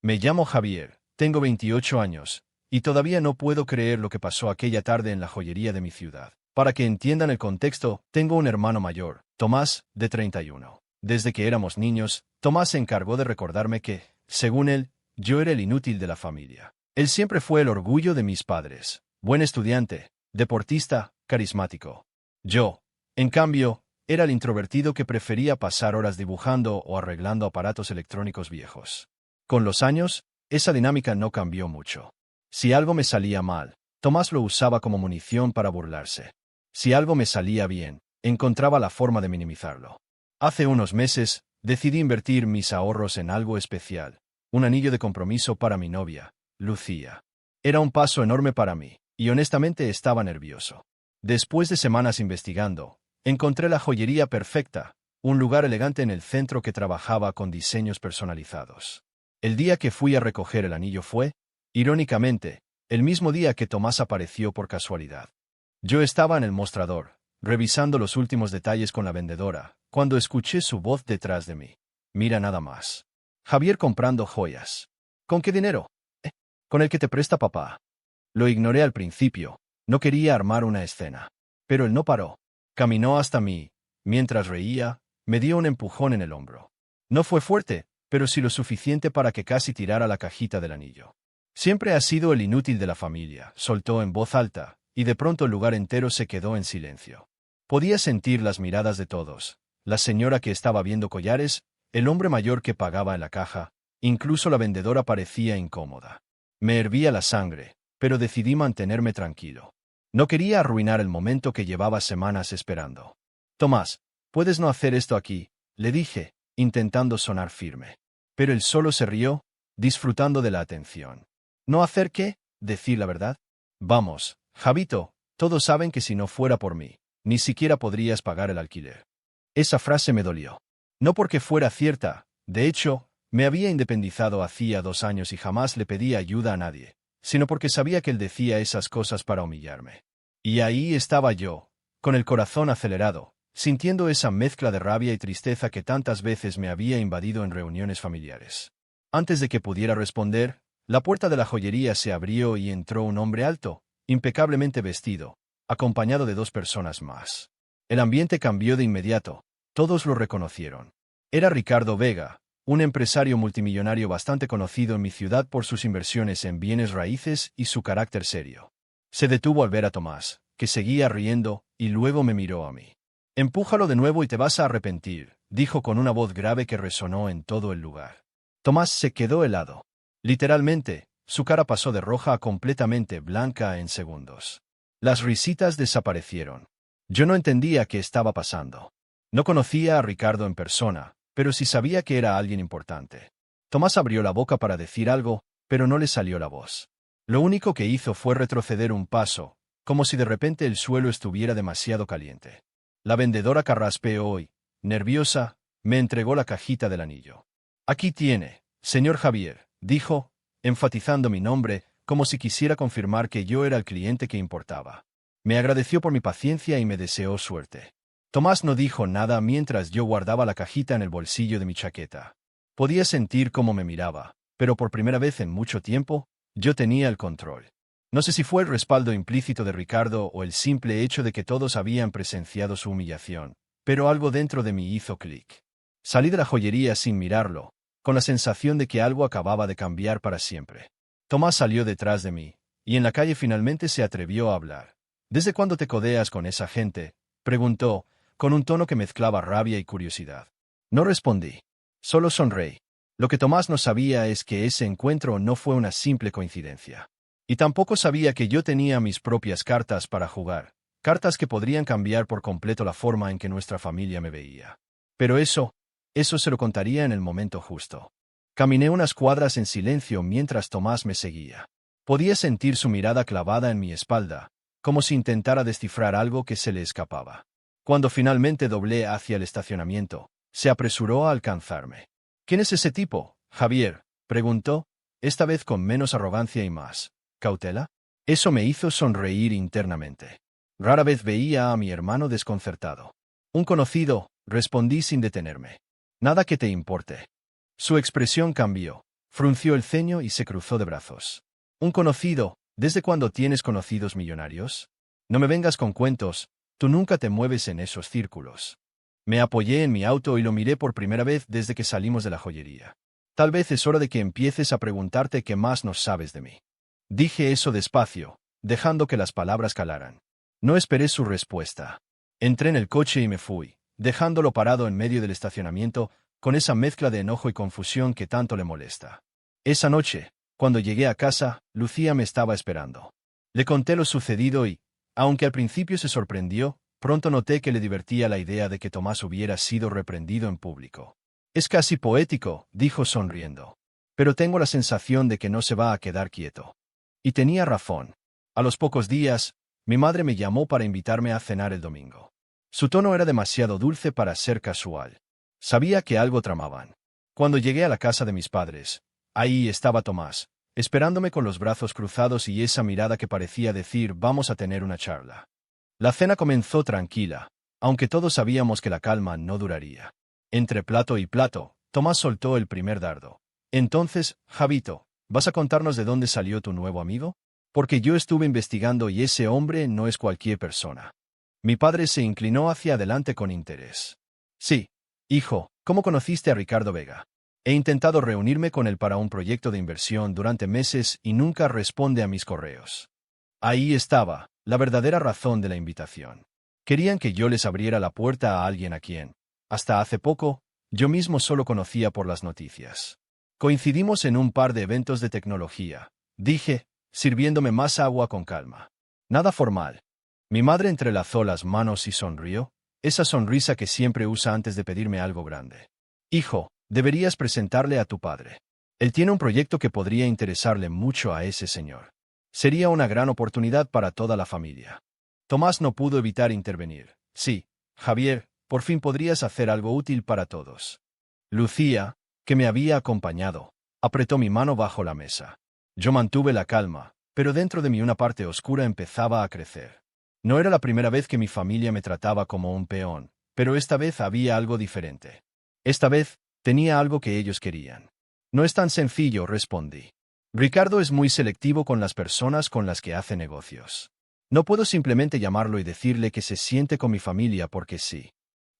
Me llamo Javier, tengo 28 años, y todavía no puedo creer lo que pasó aquella tarde en la joyería de mi ciudad. Para que entiendan el contexto, tengo un hermano mayor, Tomás, de 31. Desde que éramos niños, Tomás se encargó de recordarme que, según él, yo era el inútil de la familia. Él siempre fue el orgullo de mis padres, buen estudiante, deportista, carismático. Yo, en cambio, era el introvertido que prefería pasar horas dibujando o arreglando aparatos electrónicos viejos. Con los años, esa dinámica no cambió mucho. Si algo me salía mal, Tomás lo usaba como munición para burlarse. Si algo me salía bien, encontraba la forma de minimizarlo. Hace unos meses, decidí invertir mis ahorros en algo especial, un anillo de compromiso para mi novia, Lucía. Era un paso enorme para mí, y honestamente estaba nervioso. Después de semanas investigando, encontré la joyería perfecta, un lugar elegante en el centro que trabajaba con diseños personalizados. El día que fui a recoger el anillo fue, irónicamente, el mismo día que Tomás apareció por casualidad. Yo estaba en el mostrador, revisando los últimos detalles con la vendedora, cuando escuché su voz detrás de mí. Mira nada más. Javier comprando joyas. ¿Con qué dinero? Con el que te presta papá. Lo ignoré al principio, no quería armar una escena. Pero él no paró. Caminó hasta mí, mientras reía, me dio un empujón en el hombro. No fue fuerte, pero sí lo suficiente para que casi tirara la cajita del anillo. Siempre has sido el inútil de la familia, soltó en voz alta, y de pronto el lugar entero se quedó en silencio. Podía sentir las miradas de todos, la señora que estaba viendo collares, el hombre mayor que pagaba en la caja, incluso la vendedora parecía incómoda. Me hervía la sangre, pero decidí mantenerme tranquilo. No quería arruinar el momento que llevaba semanas esperando. Tomás, puedes no hacer esto aquí, le dije, intentando sonar firme. Pero él solo se rió, disfrutando de la atención. ¿No hacer qué? ¿Decir la verdad? Vamos, Javito, todos saben que si no fuera por mí, ni siquiera podrías pagar el alquiler. Esa frase me dolió. No porque fuera cierta, de hecho, me había independizado hacía 2 años y jamás le pedía ayuda a nadie, sino porque sabía que él decía esas cosas para humillarme. Y ahí estaba yo, con el corazón acelerado, sintiendo esa mezcla de rabia y tristeza que tantas veces me había invadido en reuniones familiares. Antes de que pudiera responder, la puerta de la joyería se abrió y entró un hombre alto, impecablemente vestido, acompañado de 2 personas más. El ambiente cambió de inmediato, todos lo reconocieron. Era Ricardo Vega, un empresario multimillonario bastante conocido en mi ciudad por sus inversiones en bienes raíces y su carácter serio. Se detuvo al ver a Tomás, que seguía riendo, y luego me miró a mí. «Empújalo de nuevo y te vas a arrepentir», dijo con una voz grave que resonó en todo el lugar. Tomás se quedó helado. Literalmente, su cara pasó de roja a completamente blanca en segundos. Las risitas desaparecieron. Yo no entendía qué estaba pasando. No conocía a Ricardo en persona, pero sí sabía que era alguien importante. Tomás abrió la boca para decir algo, pero no le salió la voz. Lo único que hizo fue retroceder un paso, como si de repente el suelo estuviera demasiado caliente. La vendedora carraspeó y, nerviosa, me entregó la cajita del anillo. «Aquí tiene, señor Javier», dijo, enfatizando mi nombre, como si quisiera confirmar que yo era el cliente que importaba. Me agradeció por mi paciencia y me deseó suerte. Tomás no dijo nada mientras yo guardaba la cajita en el bolsillo de mi chaqueta. Podía sentir cómo me miraba, pero por primera vez en mucho tiempo, yo tenía el control. No sé si fue el respaldo implícito de Ricardo o el simple hecho de que todos habían presenciado su humillación, pero algo dentro de mí hizo clic. Salí de la joyería sin mirarlo, con la sensación de que algo acababa de cambiar para siempre. Tomás salió detrás de mí, y en la calle finalmente se atrevió a hablar. «¿Desde cuándo te codeas con esa gente?», preguntó, con un tono que mezclaba rabia y curiosidad. No respondí. Solo sonreí. Lo que Tomás no sabía es que ese encuentro no fue una simple coincidencia. Y tampoco sabía que yo tenía mis propias cartas para jugar, cartas que podrían cambiar por completo la forma en que nuestra familia me veía. Pero eso se lo contaría en el momento justo. Caminé unas cuadras en silencio mientras Tomás me seguía. Podía sentir su mirada clavada en mi espalda, como si intentara descifrar algo que se le escapaba. Cuando finalmente doblé hacia el estacionamiento, se apresuró a alcanzarme. «¿Quién es ese tipo, Javier?», preguntó, esta vez con menos arrogancia y más cautela. Eso me hizo sonreír internamente. Rara vez veía a mi hermano desconcertado. «Un conocido», respondí sin detenerme. «Nada que te importe». Su expresión cambió. Frunció el ceño y se cruzó de brazos. ¿Un conocido? ¿Desde cuándo tienes conocidos millonarios? No me vengas con cuentos, tú nunca te mueves en esos círculos. Me apoyé en mi auto y lo miré por primera vez desde que salimos de la joyería. Tal vez es hora de que empieces a preguntarte qué más no sabes de mí. Dije eso despacio, dejando que las palabras calaran. No esperé su respuesta. Entré en el coche y me fui, dejándolo parado en medio del estacionamiento, con esa mezcla de enojo y confusión que tanto le molesta. Esa noche, cuando llegué a casa, Lucía me estaba esperando. Le conté lo sucedido y, aunque al principio se sorprendió, pronto noté que le divertía la idea de que Tomás hubiera sido reprendido en público. Es casi poético, dijo sonriendo. Pero tengo la sensación de que no se va a quedar quieto. Y tenía razón. A los pocos días, mi madre me llamó para invitarme a cenar el domingo. Su tono era demasiado dulce para ser casual. Sabía que algo tramaban. Cuando llegué a la casa de mis padres, ahí estaba Tomás, esperándome con los brazos cruzados y esa mirada que parecía decir vamos a tener una charla. La cena comenzó tranquila, aunque todos sabíamos que la calma no duraría. Entre plato y plato, Tomás soltó el primer dardo. Entonces, Javito, ¿vas a contarnos de dónde salió tu nuevo amigo? Porque yo estuve investigando y ese hombre no es cualquier persona. Mi padre se inclinó hacia adelante con interés. Sí, hijo, ¿cómo conociste a Ricardo Vega? He intentado reunirme con él para un proyecto de inversión durante meses y nunca responde a mis correos. Ahí estaba, la verdadera razón de la invitación. Querían que yo les abriera la puerta a alguien a quien, hasta hace poco, yo mismo solo conocía por las noticias. Coincidimos en un par de eventos de tecnología, dije, sirviéndome más agua con calma. Nada formal. Mi madre entrelazó las manos y sonrió, esa sonrisa que siempre usa antes de pedirme algo grande. Hijo, deberías presentarle a tu padre. Él tiene un proyecto que podría interesarle mucho a ese señor. Sería una gran oportunidad para toda la familia. Tomás no pudo evitar intervenir. Sí, Javier, por fin podrías hacer algo útil para todos. Lucía, que me había acompañado, apretó mi mano bajo la mesa. Yo mantuve la calma, pero dentro de mí una parte oscura empezaba a crecer. No era la primera vez que mi familia me trataba como un peón, pero esta vez había algo diferente. Esta vez, tenía algo que ellos querían. No es tan sencillo, respondí. Ricardo es muy selectivo con las personas con las que hace negocios. No puedo simplemente llamarlo y decirle que se siente con mi familia porque sí.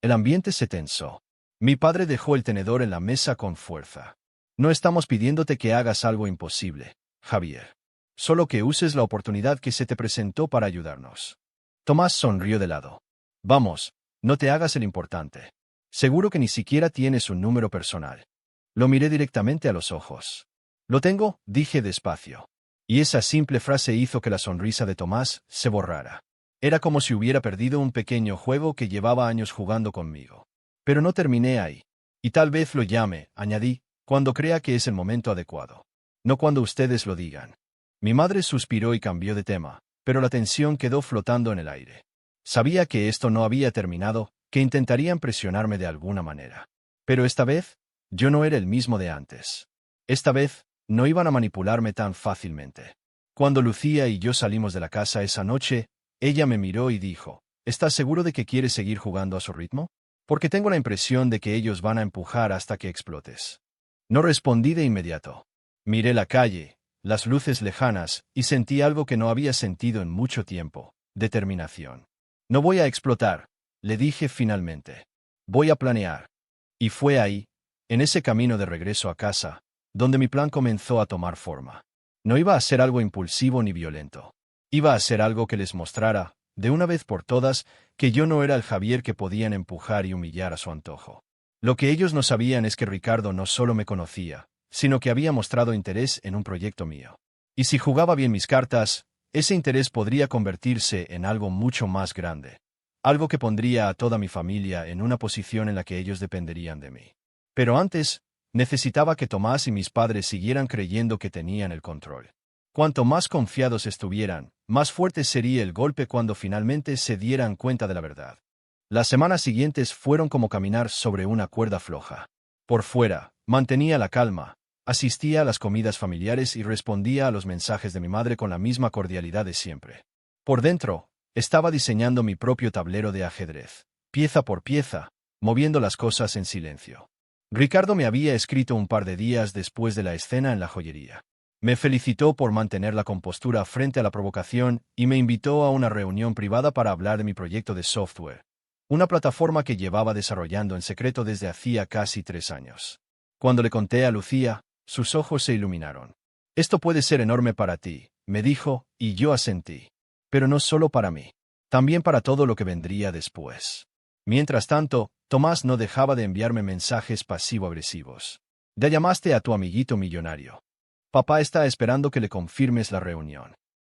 El ambiente se tensó. Mi padre dejó el tenedor en la mesa con fuerza. No estamos pidiéndote que hagas algo imposible, Javier. Solo que uses la oportunidad que se te presentó para ayudarnos. Tomás sonrió de lado. Vamos, no te hagas el importante. Seguro que ni siquiera tienes un número personal. Lo miré directamente a los ojos. Lo tengo, dije despacio. Y esa simple frase hizo que la sonrisa de Tomás se borrara. Era como si hubiera perdido un pequeño juego que llevaba años jugando conmigo. Pero no terminé ahí. Y tal vez lo llame, añadí, cuando crea que es el momento adecuado. No cuando ustedes lo digan. Mi madre suspiró y cambió de tema, pero la tensión quedó flotando en el aire. Sabía que esto no había terminado, que intentarían presionarme de alguna manera. Pero esta vez, yo no era el mismo de antes. Esta vez, no iban a manipularme tan fácilmente. Cuando Lucía y yo salimos de la casa esa noche, ella me miró y dijo, ¿estás seguro de que quieres seguir jugando a su ritmo? Porque tengo la impresión de que ellos van a empujar hasta que explotes. No respondí de inmediato. Miré la calle, las luces lejanas, y sentí algo que no había sentido en mucho tiempo, determinación. No voy a explotar, le dije finalmente. Voy a planear. Y fue ahí, en ese camino de regreso a casa, donde mi plan comenzó a tomar forma. No iba a ser algo impulsivo ni violento. Iba a ser algo que les mostrara, de una vez por todas, que yo no era el Javier que podían empujar y humillar a su antojo. Lo que ellos no sabían es que Ricardo no solo me conocía, sino que había mostrado interés en un proyecto mío. Y si jugaba bien mis cartas, ese interés podría convertirse en algo mucho más grande. Algo que pondría a toda mi familia en una posición en la que ellos dependerían de mí. Pero antes, necesitaba que Tomás y mis padres siguieran creyendo que tenían el control. Cuanto más confiados estuvieran, más fuerte sería el golpe cuando finalmente se dieran cuenta de la verdad. Las semanas siguientes fueron como caminar sobre una cuerda floja. Por fuera, mantenía la calma, asistía a las comidas familiares y respondía a los mensajes de mi madre con la misma cordialidad de siempre. Por dentro, estaba diseñando mi propio tablero de ajedrez, pieza por pieza, moviendo las cosas en silencio. Ricardo me había escrito un par de días después de la escena en la joyería. Me felicitó por mantener la compostura frente a la provocación y me invitó a una reunión privada para hablar de mi proyecto de software, una plataforma que llevaba desarrollando en secreto desde hacía casi 3 años. Cuando le conté a Lucía, sus ojos se iluminaron. Esto puede ser enorme para ti, me dijo, y yo asentí. Pero no solo para mí, también para todo lo que vendría después. Mientras tanto, Tomás no dejaba de enviarme mensajes pasivo-agresivos. Ya llamaste a tu amiguito millonario. Papá está esperando que le confirmes la reunión.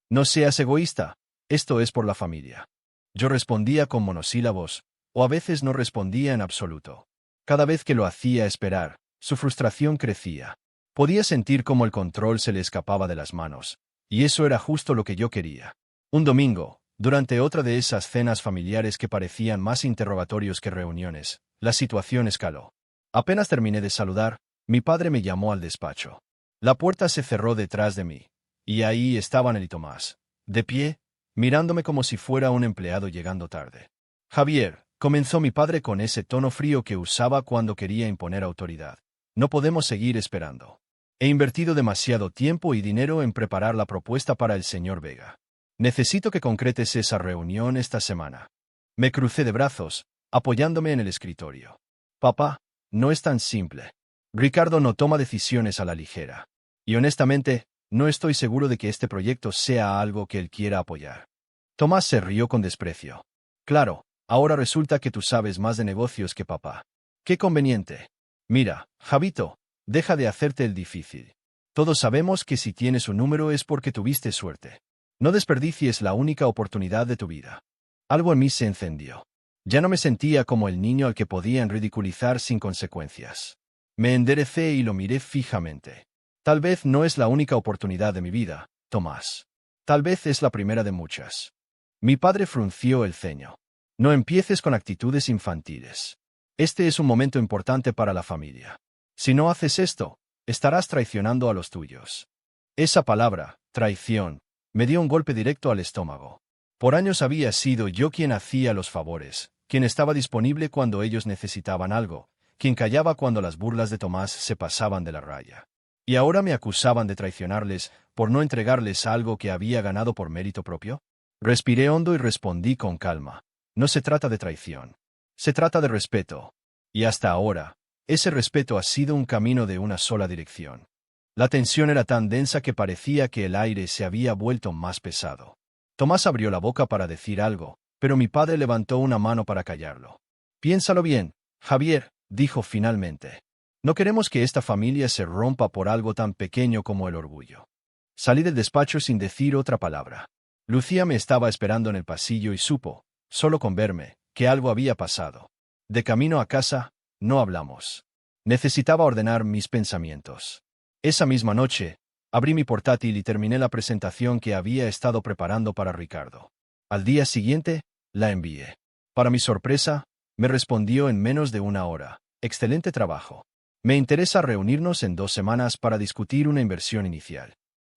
No seas egoísta, esto es por la familia. Yo respondía con monosílabos, o a veces no respondía en absoluto. Cada vez que lo hacía esperar, su frustración crecía. Podía sentir cómo el control se le escapaba de las manos, y eso era justo lo que yo quería. Un domingo, durante otra de esas cenas familiares que parecían más interrogatorios que reuniones, la situación escaló. Apenas terminé de saludar, mi padre me llamó al despacho. La puerta se cerró detrás de mí, y ahí estaban él y Tomás, de pie, mirándome como si fuera un empleado llegando tarde. Javier, comenzó mi padre con ese tono frío que usaba cuando quería imponer autoridad. No podemos seguir esperando. He invertido demasiado tiempo y dinero en preparar la propuesta para el señor Vega. Necesito que concretes esa reunión esta semana. Me crucé de brazos, apoyándome en el escritorio. Papá, no es tan simple. Ricardo no toma decisiones a la ligera. Y honestamente, no estoy seguro de que este proyecto sea algo que él quiera apoyar. Tomás se rió con desprecio. Claro, ahora resulta que tú sabes más de negocios que papá. Qué conveniente. Mira, Javito, deja de hacerte el difícil. Todos sabemos que si tienes un número es porque tuviste suerte. No desperdicies la única oportunidad de tu vida. Algo en mí se encendió. Ya no me sentía como el niño al que podían ridiculizar sin consecuencias. Me enderecé y lo miré fijamente. Tal vez no es la única oportunidad de mi vida, Tomás. Tal vez es la primera de muchas. Mi padre frunció el ceño. No empieces con actitudes infantiles. Este es un momento importante para la familia. Si no haces esto, estarás traicionando a los tuyos. Esa palabra, traición, me dio un golpe directo al estómago. Por años había sido yo quien hacía los favores, quien estaba disponible cuando ellos necesitaban algo, quien callaba cuando las burlas de Tomás se pasaban de la raya. ¿Y ahora me acusaban de traicionarles por no entregarles algo que había ganado por mérito propio? Respiré hondo y respondí con calma. No se trata de traición. Se trata de respeto. Y hasta ahora, ese respeto ha sido un camino de una sola dirección. La tensión era tan densa que parecía que el aire se había vuelto más pesado. Tomás abrió la boca para decir algo, pero mi padre levantó una mano para callarlo. Piénsalo bien, Javier, dijo finalmente. No queremos que esta familia se rompa por algo tan pequeño como el orgullo. Salí del despacho sin decir otra palabra. Lucía me estaba esperando en el pasillo y supo, solo con verme, que algo había pasado. De camino a casa, no hablamos. Necesitaba ordenar mis pensamientos. Esa misma noche, abrí mi portátil y terminé la presentación que había estado preparando para Ricardo. Al día siguiente, la envié. Para mi sorpresa, me respondió en menos de una hora. Excelente trabajo. Me interesa reunirnos en 2 semanas para discutir una inversión inicial.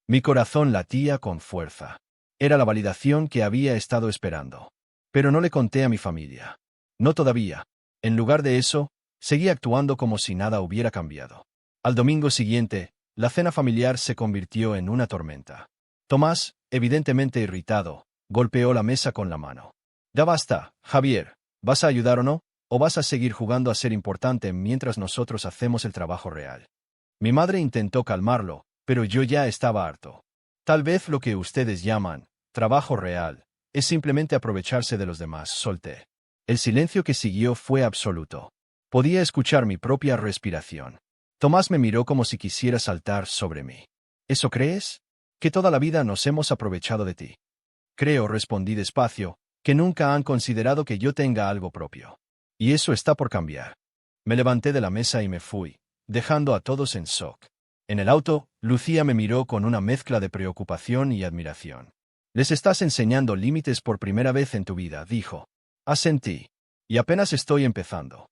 Mi corazón latía con fuerza. Era la validación que había estado esperando. Pero no le conté a mi familia. No todavía. En lugar de eso, seguí actuando como si nada hubiera cambiado. Al domingo siguiente, la cena familiar se convirtió en una tormenta. Tomás, evidentemente irritado, golpeó la mesa con la mano. Ya basta, Javier. ¿Vas a ayudar o no? ¿O vas a seguir jugando a ser importante mientras nosotros hacemos el trabajo real? Mi madre intentó calmarlo, pero yo ya estaba harto. Tal vez lo que ustedes llaman trabajo real es simplemente aprovecharse de los demás, solté. El silencio que siguió fue absoluto. Podía escuchar mi propia respiración. Tomás me miró como si quisiera saltar sobre mí. ¿Eso crees? Que toda la vida nos hemos aprovechado de ti. Creo, respondí despacio, que nunca han considerado que yo tenga algo propio. Y eso está por cambiar. Me levanté de la mesa y me fui, dejando a todos en shock. En el auto, Lucía me miró con una mezcla de preocupación y admiración. Les estás enseñando límites por primera vez en tu vida, dijo. Asentí. Y apenas estoy empezando.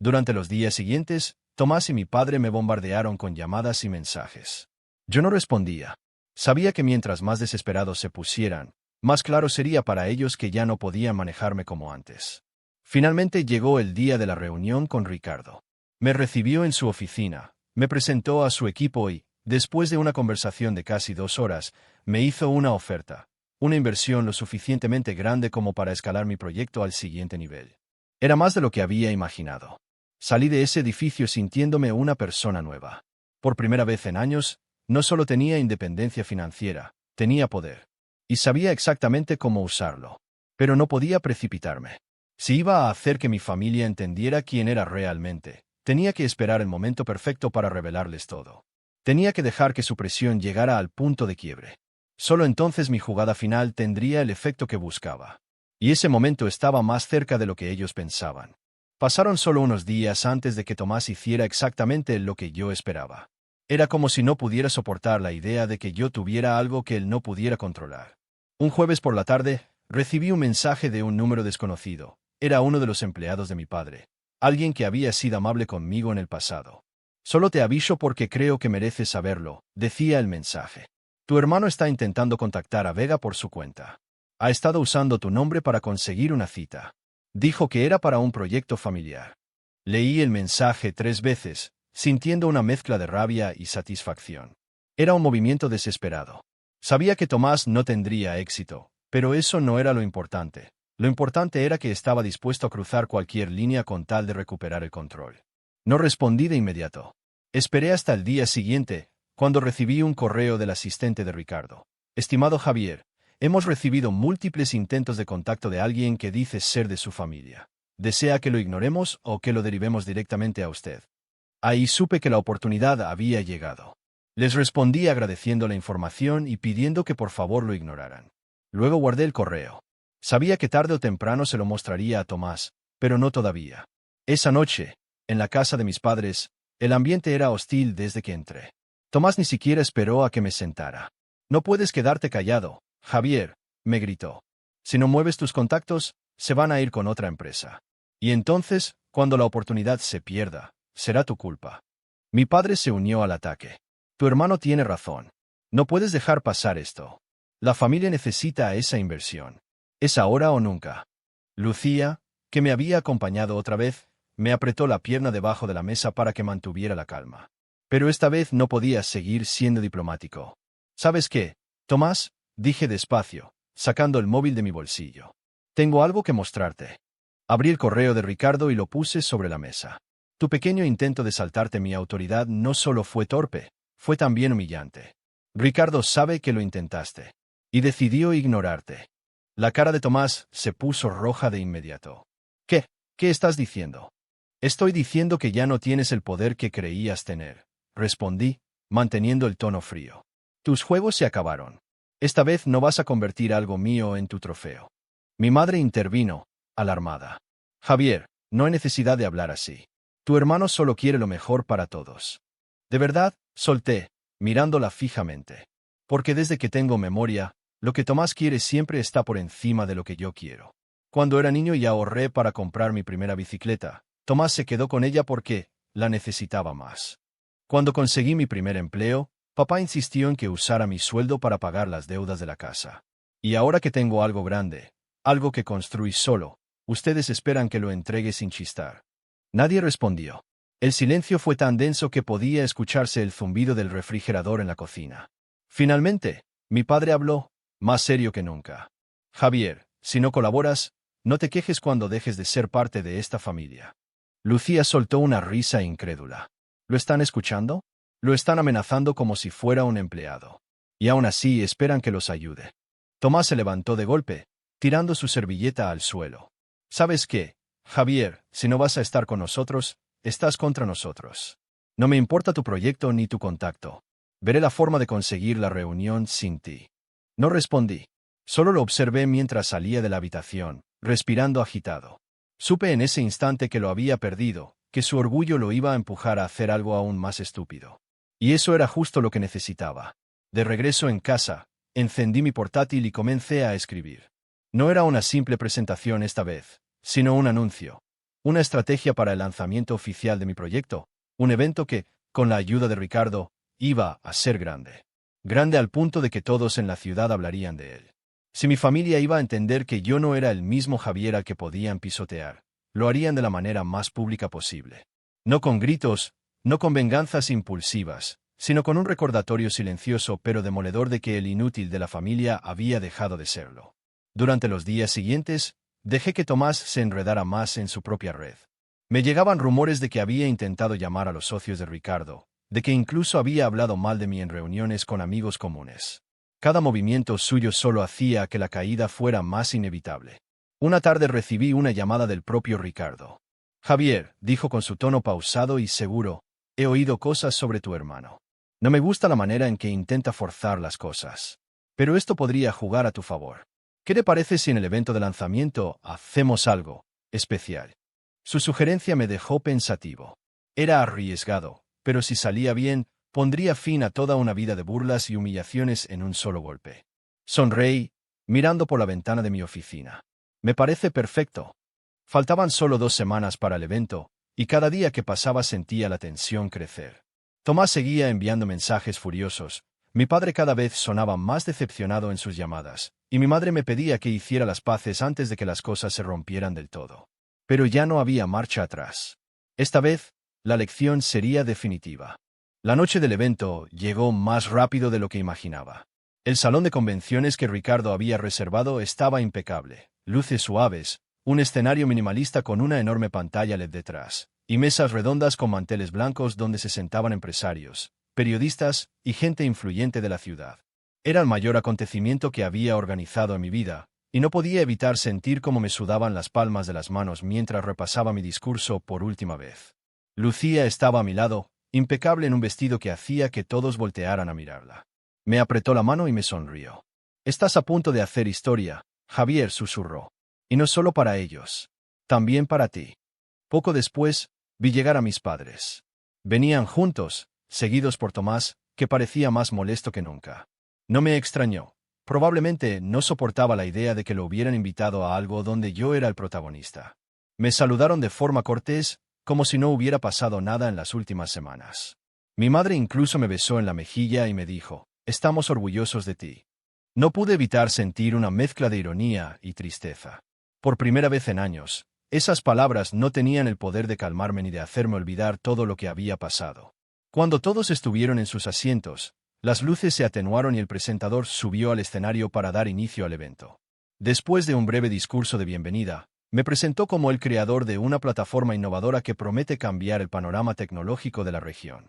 Durante los días siguientes, Tomás y mi padre me bombardearon con llamadas y mensajes. Yo no respondía. Sabía que mientras más desesperados se pusieran, más claro sería para ellos que ya no podían manejarme como antes. Finalmente llegó el día de la reunión con Ricardo. Me recibió en su oficina, me presentó a su equipo y, después de una conversación de casi 2 horas, me hizo una oferta, una inversión lo suficientemente grande como para escalar mi proyecto al siguiente nivel. Era más de lo que había imaginado. Salí de ese edificio sintiéndome una persona nueva. Por primera vez en años, no solo tenía independencia financiera, tenía poder. Y sabía exactamente cómo usarlo. Pero no podía precipitarme. Si iba a hacer que mi familia entendiera quién era realmente, tenía que esperar el momento perfecto para revelarles todo. Tenía que dejar que su presión llegara al punto de quiebre. Solo entonces mi jugada final tendría el efecto que buscaba. Y ese momento estaba más cerca de lo que ellos pensaban. Pasaron solo unos días antes de que Tomás hiciera exactamente lo que yo esperaba. Era como si no pudiera soportar la idea de que yo tuviera algo que él no pudiera controlar. Un jueves por la tarde, recibí un mensaje de un número desconocido. Era uno de los empleados de mi padre. Alguien que había sido amable conmigo en el pasado. Solo te aviso porque creo que mereces saberlo, decía el mensaje. Tu hermano está intentando contactar a Vega por su cuenta. Ha estado usando tu nombre para conseguir una cita. Dijo que era para un proyecto familiar. Leí el mensaje 3 veces, sintiendo una mezcla de rabia y satisfacción. Era un movimiento desesperado. Sabía que Tomás no tendría éxito, pero eso no era lo importante. Lo importante era que estaba dispuesto a cruzar cualquier línea con tal de recuperar el control. No respondí de inmediato. Esperé hasta el día siguiente, cuando recibí un correo del asistente de Ricardo. Estimado Javier, hemos recibido múltiples intentos de contacto de alguien que dice ser de su familia. ¿Desea que lo ignoremos o que lo derivemos directamente a usted? Ahí supe que la oportunidad había llegado. Les respondí agradeciendo la información y pidiendo que por favor lo ignoraran. Luego guardé el correo. Sabía que tarde o temprano se lo mostraría a Tomás, pero no todavía. Esa noche, en la casa de mis padres, el ambiente era hostil desde que entré. Tomás ni siquiera esperó a que me sentara. No puedes quedarte callado, Javier, me gritó. Si no mueves tus contactos, se van a ir con otra empresa. Y entonces, cuando la oportunidad se pierda, será tu culpa. Mi padre se unió al ataque. Tu hermano tiene razón. No puedes dejar pasar esto. La familia necesita esa inversión. Es ahora o nunca. Lucía, que me había acompañado otra vez, me apretó la pierna debajo de la mesa para que mantuviera la calma. Pero esta vez no podía seguir siendo diplomático. ¿Sabes qué, Tomás? Dije despacio, sacando el móvil de mi bolsillo. Tengo algo que mostrarte. Abrí el correo de Ricardo y lo puse sobre la mesa. Tu pequeño intento de saltarte mi autoridad no solo fue torpe, fue también humillante. Ricardo sabe que lo intentaste. Y decidió ignorarte. La cara de Tomás se puso roja de inmediato. ¿Qué? ¿Qué estás diciendo? Estoy diciendo que ya no tienes el poder que creías tener, respondí, manteniendo el tono frío. Tus juegos se acabaron. Esta vez no vas a convertir algo mío en tu trofeo. Mi madre intervino, alarmada. Javier, no hay necesidad de hablar así. Tu hermano solo quiere lo mejor para todos. De verdad, solté, mirándola fijamente. Porque desde que tengo memoria, lo que Tomás quiere siempre está por encima de lo que yo quiero. Cuando era niño y ahorré para comprar mi primera bicicleta, Tomás se quedó con ella porque la necesitaba más. Cuando conseguí mi primer empleo, papá insistió en que usara mi sueldo para pagar las deudas de la casa. Y ahora que tengo algo grande, algo que construí solo, ustedes esperan que lo entregue sin chistar. Nadie respondió. El silencio fue tan denso que podía escucharse el zumbido del refrigerador en la cocina. Finalmente, mi padre habló, más serio que nunca. Javier, si no colaboras, no te quejes cuando dejes de ser parte de esta familia. Lucía soltó una risa incrédula. ¿Lo están escuchando? Lo están amenazando como si fuera un empleado. Y aún así esperan que los ayude. Tomás se levantó de golpe, tirando su servilleta al suelo. ¿Sabes qué, Javier? Si no vas a estar con nosotros, estás contra nosotros. No me importa tu proyecto ni tu contacto. Veré la forma de conseguir la reunión sin ti. No respondí. Solo lo observé mientras salía de la habitación, respirando agitado. Supe en ese instante que lo había perdido, que su orgullo lo iba a empujar a hacer algo aún más estúpido. Y eso era justo lo que necesitaba. De regreso en casa, encendí mi portátil y comencé a escribir. No era una simple presentación esta vez, sino un anuncio. Una estrategia para el lanzamiento oficial de mi proyecto, un evento que, con la ayuda de Ricardo, iba a ser grande. Grande al punto de que todos en la ciudad hablarían de él. Si mi familia iba a entender que yo no era el mismo Javier al que podían pisotear, lo harían de la manera más pública posible. No con gritos, no con venganzas impulsivas, sino con un recordatorio silencioso pero demoledor de que el inútil de la familia había dejado de serlo. Durante los días siguientes, dejé que Tomás se enredara más en su propia red. Me llegaban rumores de que había intentado llamar a los socios de Ricardo, de que incluso había hablado mal de mí en reuniones con amigos comunes. Cada movimiento suyo solo hacía que la caída fuera más inevitable. Una tarde recibí una llamada del propio Ricardo. Javier, dijo con su tono pausado y seguro, he oído cosas sobre tu hermano. No me gusta la manera en que intenta forzar las cosas. Pero esto podría jugar a tu favor. ¿Qué te parece si en el evento de lanzamiento hacemos algo especial? Su sugerencia me dejó pensativo. Era arriesgado, pero si salía bien, pondría fin a toda una vida de burlas y humillaciones en un solo golpe. Sonreí, mirando por la ventana de mi oficina. Me parece perfecto. Faltaban solo 2 semanas para el evento, y cada día que pasaba sentía la tensión crecer. Tomás seguía enviando mensajes furiosos, mi padre cada vez sonaba más decepcionado en sus llamadas, y mi madre me pedía que hiciera las paces antes de que las cosas se rompieran del todo. Pero ya no había marcha atrás. Esta vez, la lección sería definitiva. La noche del evento llegó más rápido de lo que imaginaba. El salón de convenciones que Ricardo había reservado estaba impecable, luces suaves, un escenario minimalista con una enorme pantalla LED detrás, y mesas redondas con manteles blancos donde se sentaban empresarios, periodistas y gente influyente de la ciudad. Era el mayor acontecimiento que había organizado en mi vida, y no podía evitar sentir cómo me sudaban las palmas de las manos mientras repasaba mi discurso por última vez. Lucía estaba a mi lado, impecable en un vestido que hacía que todos voltearan a mirarla. Me apretó la mano y me sonrió. «Estás a punto de hacer historia», Javier susurró. «Y no solo para ellos. También para ti». Poco después, vi llegar a mis padres. Venían juntos, seguidos por Tomás, que parecía más molesto que nunca. No me extrañó. Probablemente no soportaba la idea de que lo hubieran invitado a algo donde yo era el protagonista. Me saludaron de forma cortés, como si no hubiera pasado nada en las últimas semanas. Mi madre incluso me besó en la mejilla y me dijo, «Estamos orgullosos de ti». No pude evitar sentir una mezcla de ironía y tristeza. Por primera vez en años, esas palabras no tenían el poder de calmarme ni de hacerme olvidar todo lo que había pasado. Cuando todos estuvieron en sus asientos, las luces se atenuaron y el presentador subió al escenario para dar inicio al evento. Después de un breve discurso de bienvenida, me presentó como el creador de una plataforma innovadora que promete cambiar el panorama tecnológico de la región.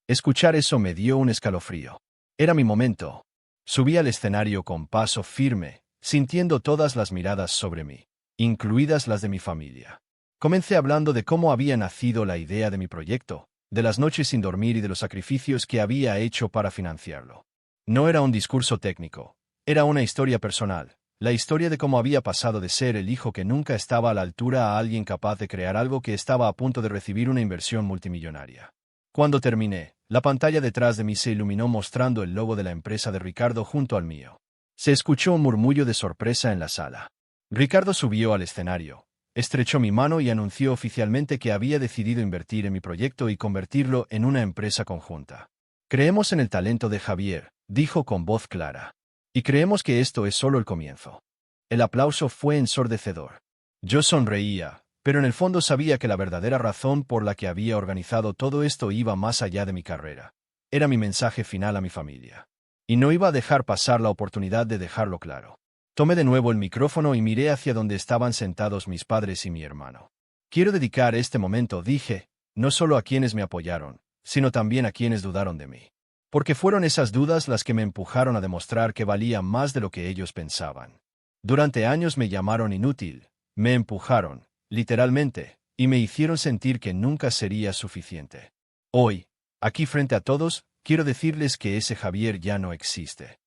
Escuchar eso me dio un escalofrío. Era mi momento. Subí al escenario con paso firme, sintiendo todas las miradas sobre mí, incluidas las de mi familia. Comencé hablando de cómo había nacido la idea de mi proyecto, de las noches sin dormir y de los sacrificios que había hecho para financiarlo. No era un discurso técnico, era una historia personal, la historia de cómo había pasado de ser el hijo que nunca estaba a la altura a alguien capaz de crear algo que estaba a punto de recibir una inversión multimillonaria. Cuando terminé, la pantalla detrás de mí se iluminó mostrando el logo de la empresa de Ricardo junto al mío. Se escuchó un murmullo de sorpresa en la sala. Ricardo subió al escenario, estrechó mi mano y anunció oficialmente que había decidido invertir en mi proyecto y convertirlo en una empresa conjunta. «Creemos en el talento de Javier», dijo con voz clara. «Y creemos que esto es solo el comienzo». El aplauso fue ensordecedor. Yo sonreía, pero en el fondo sabía que la verdadera razón por la que había organizado todo esto iba más allá de mi carrera. Era mi mensaje final a mi familia. Y no iba a dejar pasar la oportunidad de dejarlo claro. Tomé de nuevo el micrófono y miré hacia donde estaban sentados mis padres y mi hermano. «Quiero dedicar este momento», dije, «no solo a quienes me apoyaron, sino también a quienes dudaron de mí. Porque fueron esas dudas las que me empujaron a demostrar que valía más de lo que ellos pensaban. Durante años me llamaron inútil, me empujaron, literalmente, y me hicieron sentir que nunca sería suficiente. Hoy, aquí frente a todos, quiero decirles que ese Javier ya no existe».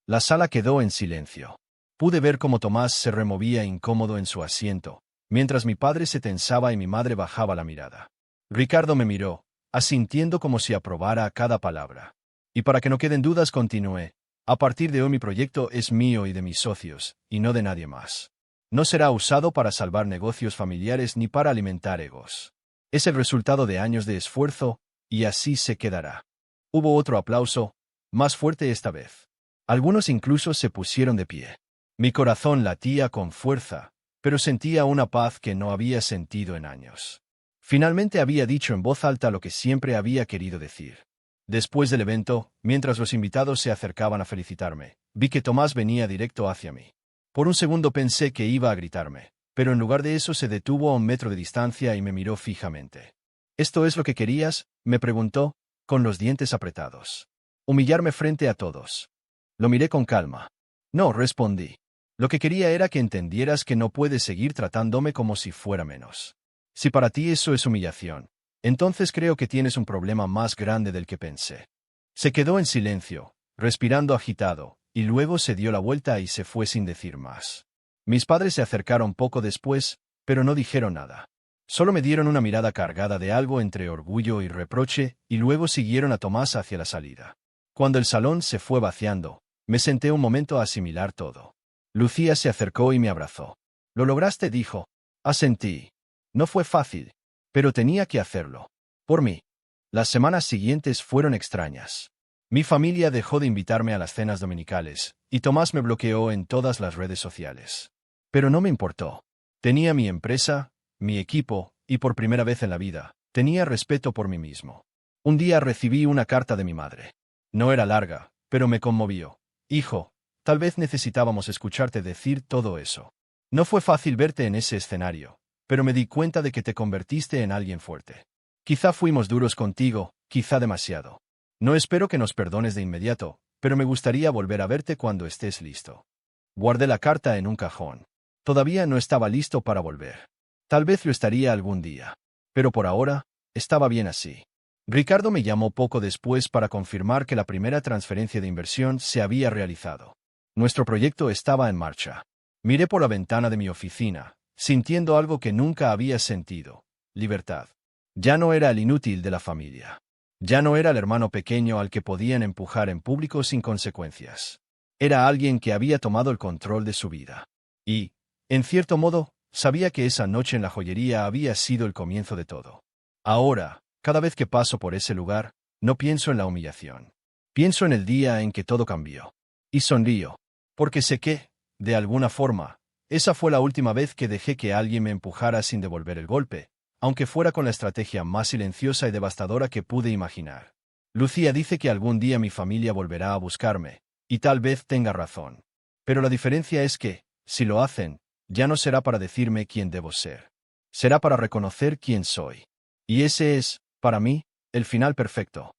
La sala quedó en silencio. Pude ver cómo Tomás se removía incómodo en su asiento, mientras mi padre se tensaba y mi madre bajaba la mirada. Ricardo me miró, asintiendo como si aprobara cada palabra. Y para que no queden dudas continué, «A partir de hoy mi proyecto es mío y de mis socios, y no de nadie más. No será usado para salvar negocios familiares ni para alimentar egos. Es el resultado de años de esfuerzo, y así se quedará». Hubo otro aplauso, más fuerte esta vez. Algunos incluso se pusieron de pie. Mi corazón latía con fuerza, pero sentía una paz que no había sentido en años. Finalmente había dicho en voz alta lo que siempre había querido decir. Después del evento, mientras los invitados se acercaban a felicitarme, vi que Tomás venía directo hacia mí. Por un segundo pensé que iba a gritarme, pero en lugar de eso se detuvo a 1 metro de distancia y me miró fijamente. ¿Esto es lo que querías?, me preguntó, con los dientes apretados. Humillarme frente a todos. Lo miré con calma. No, respondí. Lo que quería era que entendieras que no puedes seguir tratándome como si fuera menos. Si para ti eso es humillación, entonces creo que tienes un problema más grande del que pensé. Se quedó en silencio, respirando agitado, y luego se dio la vuelta y se fue sin decir más. Mis padres se acercaron poco después, pero no dijeron nada. Solo me dieron una mirada cargada de algo entre orgullo y reproche, y luego siguieron a Tomás hacia la salida. Cuando el salón se fue vaciando, me senté un momento a asimilar todo. Lucía se acercó y me abrazó. «Lo lograste», dijo. Asentí. No fue fácil, pero tenía que hacerlo. Por mí. Las semanas siguientes fueron extrañas. Mi familia dejó de invitarme a las cenas dominicales, y Tomás me bloqueó en todas las redes sociales. Pero no me importó. Tenía mi empresa, mi equipo, y por primera vez en la vida, tenía respeto por mí mismo. Un día recibí una carta de mi madre. No era larga, pero me conmovió. «Hijo, tal vez necesitábamos escucharte decir todo eso. No fue fácil verte en ese escenario, pero me di cuenta de que te convertiste en alguien fuerte. Quizá fuimos duros contigo, quizá demasiado. No espero que nos perdones de inmediato, pero me gustaría volver a verte cuando estés listo». Guardé la carta en un cajón. Todavía no estaba listo para volver. Tal vez lo estaría algún día. Pero por ahora, estaba bien así. Ricardo me llamó poco después para confirmar que la primera transferencia de inversión se había realizado. Nuestro proyecto estaba en marcha. Miré por la ventana de mi oficina, sintiendo algo que nunca había sentido: libertad. Ya no era el inútil de la familia. Ya no era el hermano pequeño al que podían empujar en público sin consecuencias. Era alguien que había tomado el control de su vida. Y, en cierto modo, sabía que esa noche en la joyería había sido el comienzo de todo. Ahora, cada vez que paso por ese lugar, no pienso en la humillación. Pienso en el día en que todo cambió. Y sonrío. Porque sé que, de alguna forma, esa fue la última vez que dejé que alguien me empujara sin devolver el golpe, aunque fuera con la estrategia más silenciosa y devastadora que pude imaginar. Lucía dice que algún día mi familia volverá a buscarme, y tal vez tenga razón. Pero la diferencia es que, si lo hacen, ya no será para decirme quién debo ser. Será para reconocer quién soy. Y ese es, para mí, el final perfecto.